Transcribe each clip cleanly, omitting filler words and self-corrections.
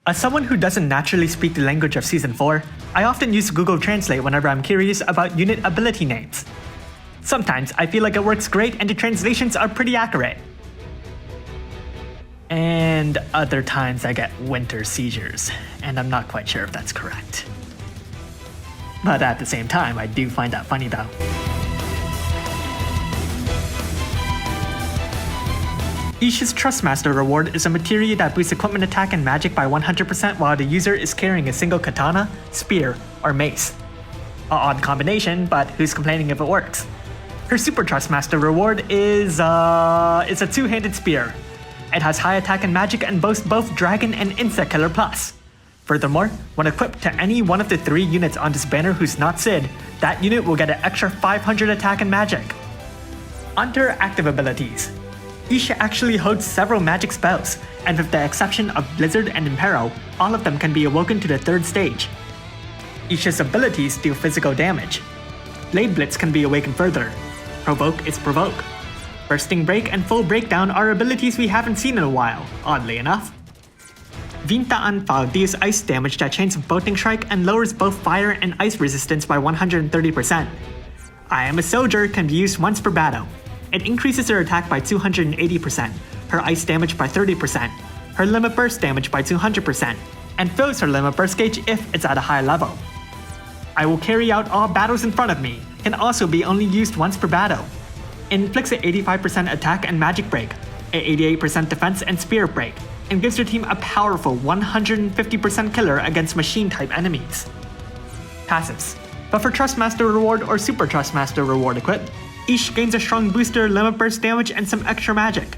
As someone who doesn't naturally speak the language of Season 4, I often use Google Translate whenever I'm curious about unit ability names. Sometimes I feel like it works great and the translations are pretty accurate. And other times I get winter seizures, and I'm not quite sure if that's correct. But at the same time, I do find that funny though. Yshe's Trustmaster reward is a materia that boosts equipment attack and magic by 100% while the user is carrying a single katana, spear, or mace. An odd combination, but who's complaining if it works? Her Super Trustmaster reward is a two-handed spear. It has high attack and magic and boasts both Dragon and Insect Killer Plus. Furthermore, when equipped to any one of the 3 units on this banner who's not Sid, that unit will get an extra 500 attack and magic. Onto her active abilities. Yshe actually holds several magic spells, and with the exception of Blizzard and Imperil, all of them can be awoken to the 3rd stage. Yshe's abilities deal physical damage. Blade Blitz can be awakened further. Provoke is Provoke. Bursting Break and Full Breakdown are abilities we haven't seen in a while, oddly enough. Vinta Anfal deals ice damage that chains Bolting Strike and lowers both fire and ice resistance by 130%. I Am a Soldier can be used once per battle. It increases her attack by 280%, her ice damage by 30%, her limit burst damage by 200%, and fills her limit burst gauge if it's at a high level. I Will Carry Out All Battles in Front of Me can also be only used once per battle. It inflicts an 85% attack and magic break, an 88% defense and spirit break, and gives your team a powerful 150% killer against machine-type enemies. Passives. But for Trustmaster reward or Super Trustmaster reward equipped, Yshe gains a strong booster, limit burst damage, and some extra magic.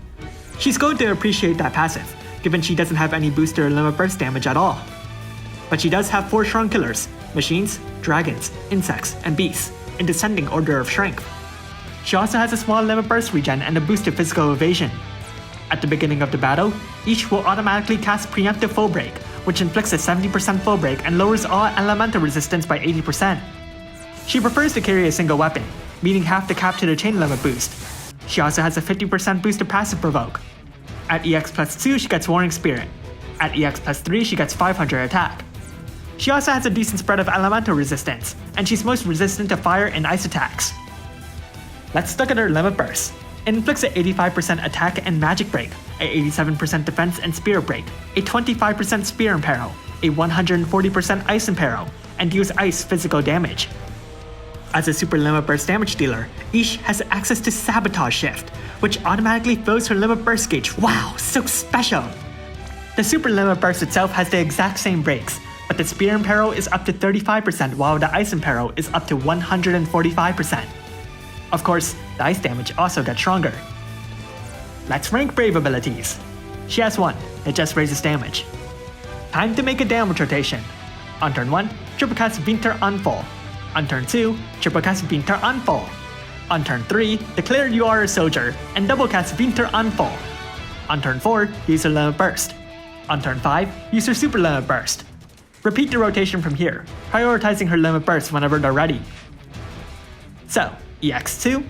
She's going to appreciate that passive, given she doesn't have any booster or limit burst damage at all. But she does have 4 strong killers: machines, dragons, insects, and beasts, in descending order of strength. She also has a small limit burst regen and a boosted physical evasion. At the beginning of the battle, Yshe will automatically cast Preemptive Full Break, which inflicts a 70% full break and lowers all elemental resistance by 80%. She prefers to carry a single weapon, meaning half the cap to the chain limit boost. She also has a 50% boost to passive provoke. At EX plus 2 she gets Warring Spirit. At EX plus 3 she gets 500 attack. She also has a decent spread of elemental resistance, and she's most resistant to fire and ice attacks. Let's look at her limit burst. It inflicts an 85% attack and magic break, a 87% defense and spear break, a 25% spear imperil, a 140% ice imperil, and deals ice physical damage. As a super limit burst damage dealer, Yshe has access to Sabotage Shift, which automatically fills her limit burst gauge. Wow, so special! The super limit burst itself has the exact same breaks, but the spear imperil is up to 35% while the ice imperil is up to 145%. Of course, the ice damage also gets stronger. Let's rank Brave abilities. She has 1, it just raises damage. Time to make a damage rotation. On turn 1, triple cast Winter Anfall. On turn 2, triple cast Winter Anfall. On turn 3, declare you are a soldier and double cast Winter Anfall. On turn 4, use her limit burst. On turn 5, use her super limit burst. Repeat the rotation from here, prioritizing her limit burst whenever they're ready. So, EX2.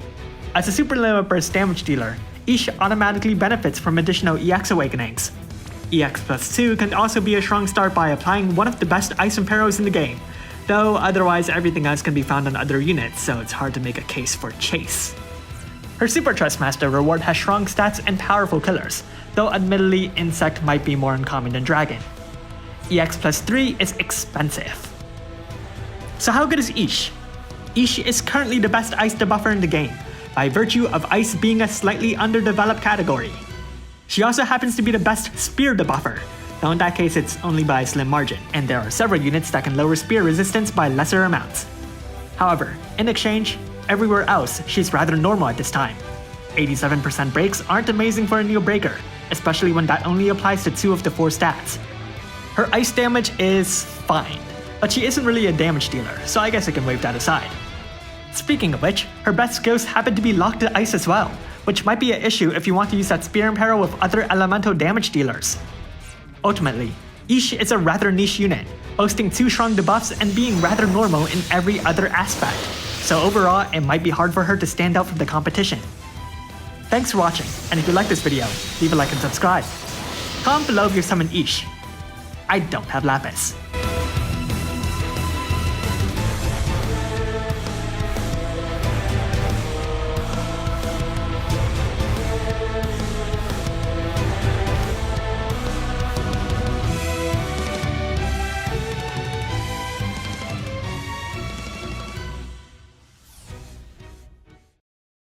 As a super limit burst damage dealer, Yshe automatically benefits from additional EX awakenings. EX plus 2 can also be a strong start by applying one of the best ice imperils in the game, though otherwise everything else can be found on other units, so it's hard to make a case for Chase. Her Super Trustmaster reward has strong stats and powerful killers, though admittedly Insect might be more uncommon than Dragon. EX plus 3 is expensive. So how good is Yshe? Yshe is currently the best ice debuffer in the game, by virtue of ice being a slightly underdeveloped category. She also happens to be the best spear debuffer, though in that case it's only by a slim margin, and there are several units that can lower spear resistance by lesser amounts. However, in exchange, everywhere else she's rather normal at this time. 87% breaks aren't amazing for a new breaker, especially when that only applies to 2 of the 4 stats. Her ice damage is fine, but she isn't really a damage dealer, so I guess I can wave that aside. Speaking of which, her best skills happen to be locked to ice as well, which might be an issue if you want to use that spear imperil with other elemental damage dealers. Ultimately, Yshe is a rather niche unit, boasting 2 strong debuffs and being rather normal in every other aspect, so overall it might be hard for her to stand out from the competition. Thanks for watching, and if you like this video, leave a like and subscribe. Comment below if you've summoned Yshe. I don't have lapis.